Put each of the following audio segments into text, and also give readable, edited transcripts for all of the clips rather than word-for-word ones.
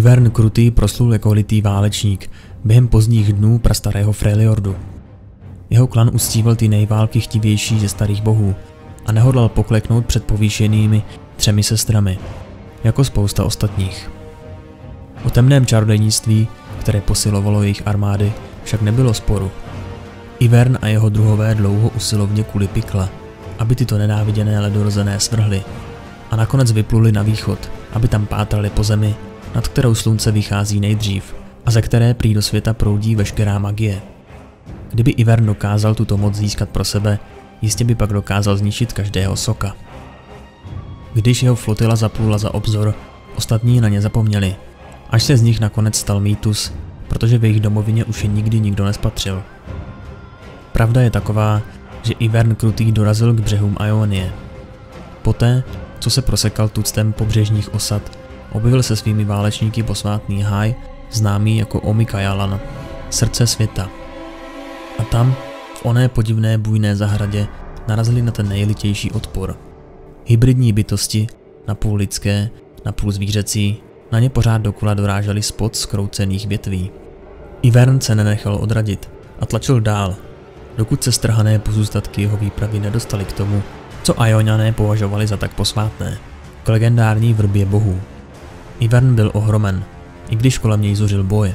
Ivern Krutý proslul jako litý válečník během pozdních dnů prastarého Freljordu. Jeho klan uctíval ty nejválky chtivější ze starých bohů a nehodlal pokleknout před povýšenými 3 sestrami, jako spousta ostatních. O temném čarodějnictví, které posilovalo jejich armády, však nebylo sporu. Ivern a jeho druhové dlouho usilovně kuli Pikla, aby tyto nenáviděné ledorozené svrhli, a nakonec vypluli na východ, aby tam pátrali po zemi, nad kterou slunce vychází nejdřív a ze které prý do světa proudí veškerá magie. Kdyby Ivern dokázal tuto moc získat pro sebe, jistě by pak dokázal zničit každého soka. Když jeho flotila zaplula za obzor, ostatní na ně zapomněli, až se z nich nakonec stal mýtus, protože v jejich domovině už je nikdy nikdo nespatřil. Pravda je taková, že Ivern Krutý dorazil k břehům Ionie. Poté, co se prosekal tuctem pobřežních osad, objevil se svými válečníky posvátný háj, známý jako Omikajalan, srdce světa. A tam, v oné podivné bujné zahradě, narazili na ten nejlitější odpor. Hybridní bytosti, napůl lidské, napůl zvířecí, na ně pořád dokola doráželi spod zkroucených větví. Ivern se nenechal odradit a tlačil dál, dokud se strhané pozůstatky jeho výpravy nedostaly k tomu, co Ioniané považovali za tak posvátné, k legendární vrbě bohů. Ivern byl ohromen, i když kolem něj zuřil boj.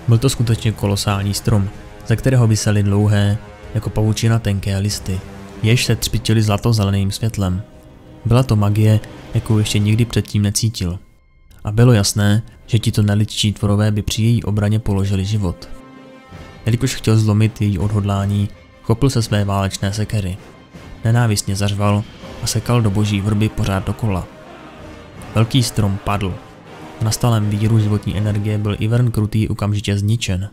Byl to skutečně kolosální strom, ze kterého visely dlouhé, jako pavučina tenké listy, jež se třpitily zlato-zeleným světlem. Byla to magie, jakou ještě nikdy předtím necítil. A bylo jasné, že tito nelidští tvorové by při její obraně položili život. Jelikož chtěl zlomit její odhodlání, chopil se své válečné sekery. Nenávistně zařval a sekal do boží vrby pořád dokola. Velký strom padl. V nastalém víru životní energie byl Ivern Krutý okamžitě zničen.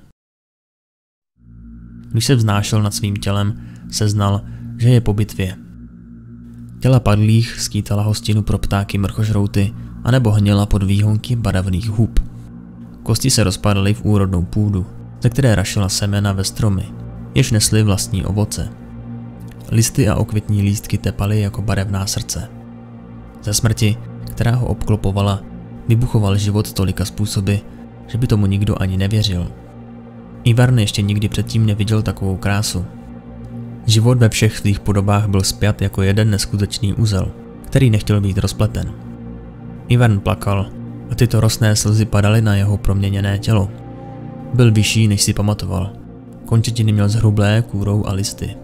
Když se vznášel nad svým tělem, seznal, že je po bitvě. Těla padlých skýtala hostinu pro ptáky mrchožrouty anebo hněla pod výhonky barevných hub. Kosti se rozpadaly v úrodnou půdu, ze které rašila semena ve stromy, jež nesly vlastní ovoce. Listy a okvětní lístky tepaly jako barevná srdce. Ze smrti, která ho obklopovala, vybuchoval život tolika způsoby, že by tomu nikdo ani nevěřil. Ivern ještě nikdy předtím neviděl takovou krásu. Život ve všech svých podobách byl spjat jako jeden neskutečný uzel, který nechtěl být rozpleten. Ivern plakal a tyto rosné slzy padaly na jeho proměněné tělo. Byl vyšší, než si pamatoval. Končetiny měl zhrublé kůrou a listy.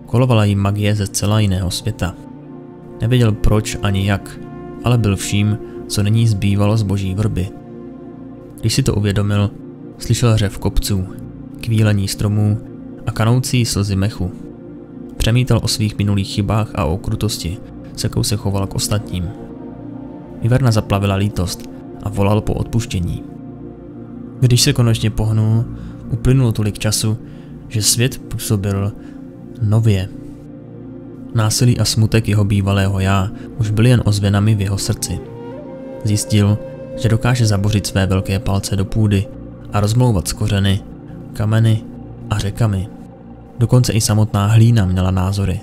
Kolovala jim magie ze zcela jiného světa. Nevěděl proč ani jak, ale byl vším, co není zbývalo z boží vrby. Když si to uvědomil, slyšel řev kopců, kvílení stromů a kanoucí slzy mechu. Přemítal o svých minulých chybách a o krutosti, s jakou se choval k ostatním. Iverna zaplavila lítost a volal po odpuštění. Když se konečně pohnul, uplynulo tolik času, že svět působil nově. Násilí a smutek jeho bývalého já už byly jen ozvěnami v jeho srdci. Zjistil, že dokáže zabořit své velké palce do půdy a rozmlouvat z kořeny, kameny a řekami. Dokonce i samotná hlína měla názory.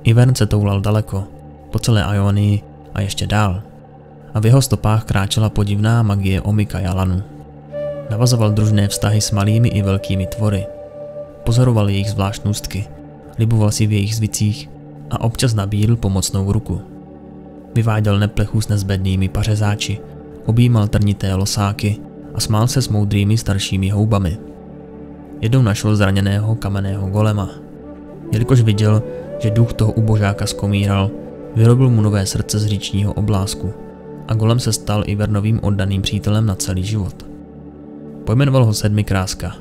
Ivern se toulal daleko, po celé Ionii a ještě dál. A v jeho stopách kráčela podivná magie Omikajalanu. Navazoval družné vztahy s malými i velkými tvory. Pozoroval jejich zvláštnostky, liboval si v jejich zvicích a občas nabídl pomocnou ruku. Vyváděl neplechu s nezbednými pařezáči, objímal trnité losáky a smál se s moudrými staršími houbami. Jednou našel zraněného kamenného golema. Jelikož viděl, že duch toho ubožáka skomíral, vyrobil mu nové srdce z říčního oblásku a golem se stal Ivernovým oddaným přítelem na celý život. Pojmenoval ho Sedmikráska,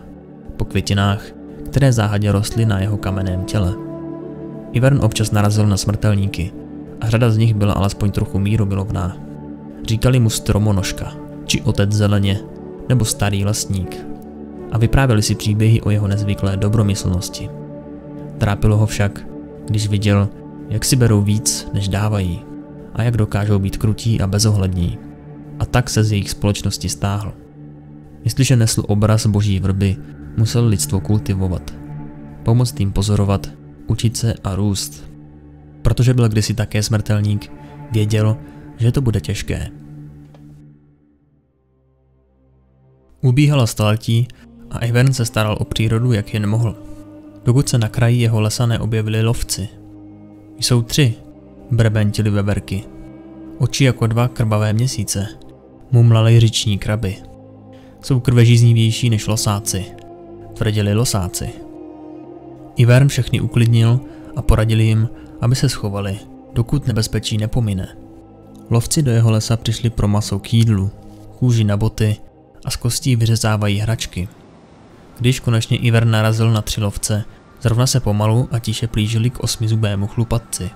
po květinách, které záhadně rostly na jeho kamenném těle. Ivern občas narazil na smrtelníky a řada z nich byla alespoň trochu mírumilovná. Říkali mu Stromonožka, či Otec zeleně, nebo Starý lesník. A vyprávěli si příběhy o jeho nezvyklé dobromyslnosti. Trápilo ho však, když viděl, jak si berou víc, než dávají, a jak dokážou být krutí a bezohlední. A tak se z jejich společnosti stáhl. Jestliže nesl obraz boží vrby, musel lidstvo kultivovat. Pomoct jim pozorovat, učit se a růst. Protože byl kdysi také smrtelník, věděl, že to bude těžké. Ubíhalo staletí a Ivern se staral o přírodu, jak jen mohl. Dokud se na kraji jeho lesa neobjevili lovci. Jsou 3, brbentili veverky. Oči jako 2 krvavé měsíce. Mumlali říční kraby. Jsou krvežíznivější než losáci, tvrdili losáci. Ivern všechny uklidnil a poradil jim, aby se schovali, dokud nebezpečí nepomine. Lovci do jeho lesa přišli pro maso k jídlu, kůži na boty a z kostí vyřezávají hračky. Když konečně Ivern narazil na 3 lovce, zrovna se pomalu a tiše plížili k 8zubému chlupatci.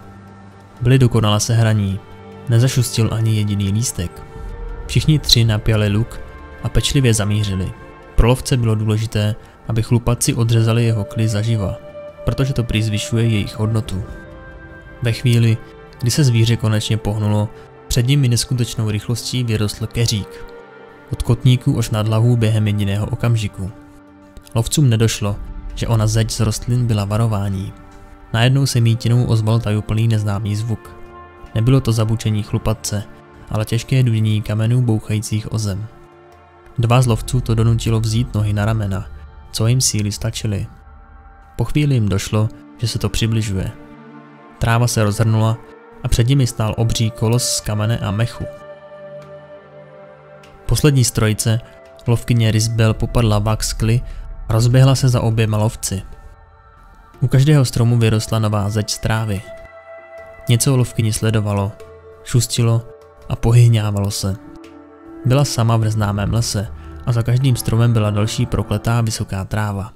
Byli dokonale sehraní, nezašustil ani jediný lístek. Všichni 3 napjali luk a pečlivě zamířili. Pro lovce bylo důležité, aby chlupatci odřezali jeho kly zaživa, protože to prý zvyšuje jejich hodnotu. Ve chvíli, kdy se zvíře konečně pohnulo, před nimi neskutečnou rychlostí vyrostl keřík. Od kotníků až nad hlavu během jediného okamžiku. Lovcům nedošlo, že ona zeď z rostlin byla varování. Najednou se mítinou ozval tajuplný neznámý zvuk. Nebylo to zabučení chlupatce, ale těžké dudění kamenů bouchajících o zem. 2 z lovců to donutilo vzít nohy na ramena, co jim síly stačily. Po chvíli jim došlo, že se to přibližuje. Tráva se rozhrnula a před nimi stál obří kolos z kamene a mechu. Poslední z trojice, lovkyně Risbel, popadla vak skly a rozběhla se za oběma lovci. U každého stromu vyrostla nová zeď z trávy. Něco lovkyni sledovalo, šustilo a pohyhňávalo se. Byla sama v neznámém lese a za každým stromem byla další prokletá vysoká tráva.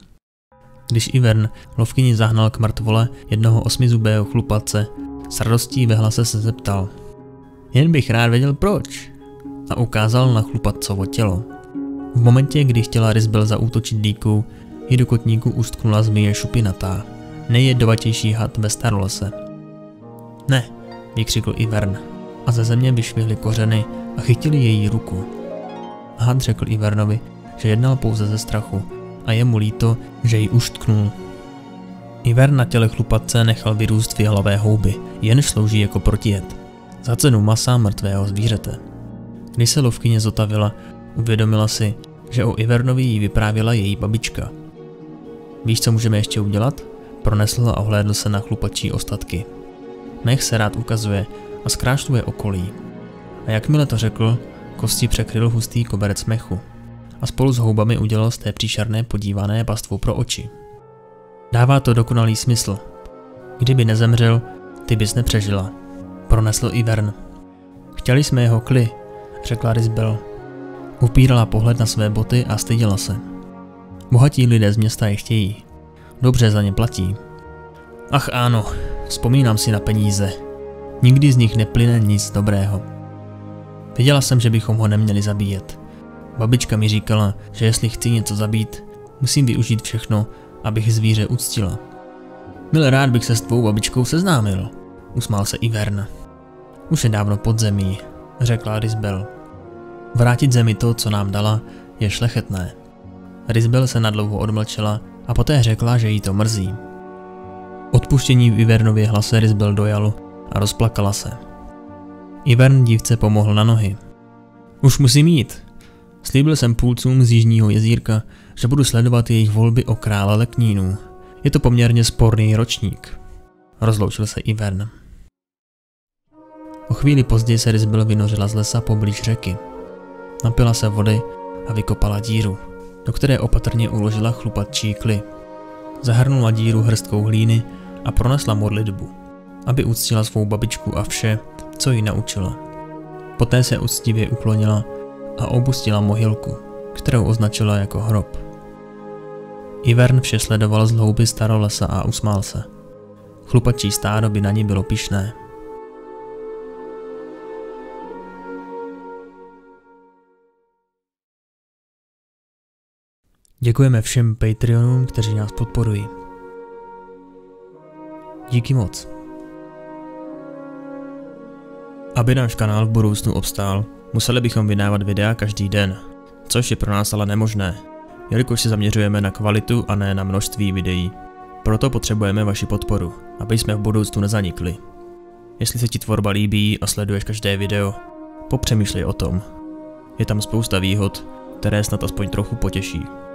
Když Ivern lovkyni zahnal k mrtvole jednoho 8zubého chlupatce, s radostí ve hlase se zeptal: "Jen bych rád věděl proč," a ukázal na chlupatcovo tělo. V momentě, kdy chtěla Risbel zaútočit dýkou, ji do kotníku ustknula zmije šupinatá, nejjedovatější had ve starolese. "Ne," vykřikl Ivern, a ze země vyšvihly kořeny a chytili její ruku. Had řekl Ivernovi, že jednal pouze ze strachu a je mu líto, že ji uštknul. Ivern na těle chlupatce nechal vyrůst fialové houby, jenž slouží jako protijed, za cenu masa mrtvého zvířete. Když se lovkyně zotavila, uvědomila si, že o Ivernovi jí vyprávěla její babička. "Víš, co můžeme ještě udělat?" Pronesl a ohlédl se na chlupačí ostatky. Mech se rád ukazuje a zkrášluje okolí. A jakmile to řekl, kosti překryl hustý koberec mechu a spolu s houbami udělal z té příšerné podívané pastvu pro oči. "Dává to dokonalý smysl. Kdyby nezemřel, ty bys nepřežila," pronesl Ivern. "Chtěli jsme jeho kly," řekla Risbel. Upírala pohled na své boty a styděla se. "Bohatí lidé z města je chtějí. Dobře za ně platí." "Ach ano, vzpomínám si na peníze. Nikdy z nich neplyne nic dobrého. Věděla jsem, že bychom ho neměli zabíjet. Babička mi říkala, že jestli chci něco zabít, musím využít všechno, abych zvíře uctila." "Byl rád bych se s tvou babičkou seznámil," usmál se Ivern. "Už je dávno pod zemí," řekla Risbel. "Vrátit zemi to, co nám dala, je šlechetné." Risbel se nadlouho odmlčela a poté řekla, že jí to mrzí. Odpuštění v Ivernově hlase Risbel dojalo a rozplakala se. Ivern dívce pomohl na nohy. "Už musím jít. Slíbil jsem půlcům z jižního jezírka, že budu sledovat jejich volby o krále leknínů. Je to poměrně sporný ročník." Rozloučil se Ivern. O chvíli později se Risbel vynořila z lesa poblíž řeky. Napila se vody a vykopala díru, do které opatrně uložila chlupatčí kly. Zahrnula díru hrstkou hlíny a pronesla modlitbu, aby uctila svou babičku a vše, co ji naučila. Poté se úctivě uklonila a opustila mohylku, kterou označila jako hrob. Ivern vše sledoval z hlouby starolesa a usmál se. Chlupačí stádo by na ní bylo pyšné. Děkujeme všem Patreonům, kteří nás podporují. Díky moc. Aby náš kanál v budoucnu obstál, museli bychom vydávat videa každý den, což je pro nás ale nemožné, jelikož se zaměřujeme na kvalitu a ne na množství videí. Proto potřebujeme vaši podporu, aby jsme v budoucnu nezanikli. Jestli se ti tvorba líbí a sleduješ každé video, popřemýšlej o tom. Je tam spousta výhod, které snad aspoň trochu potěší.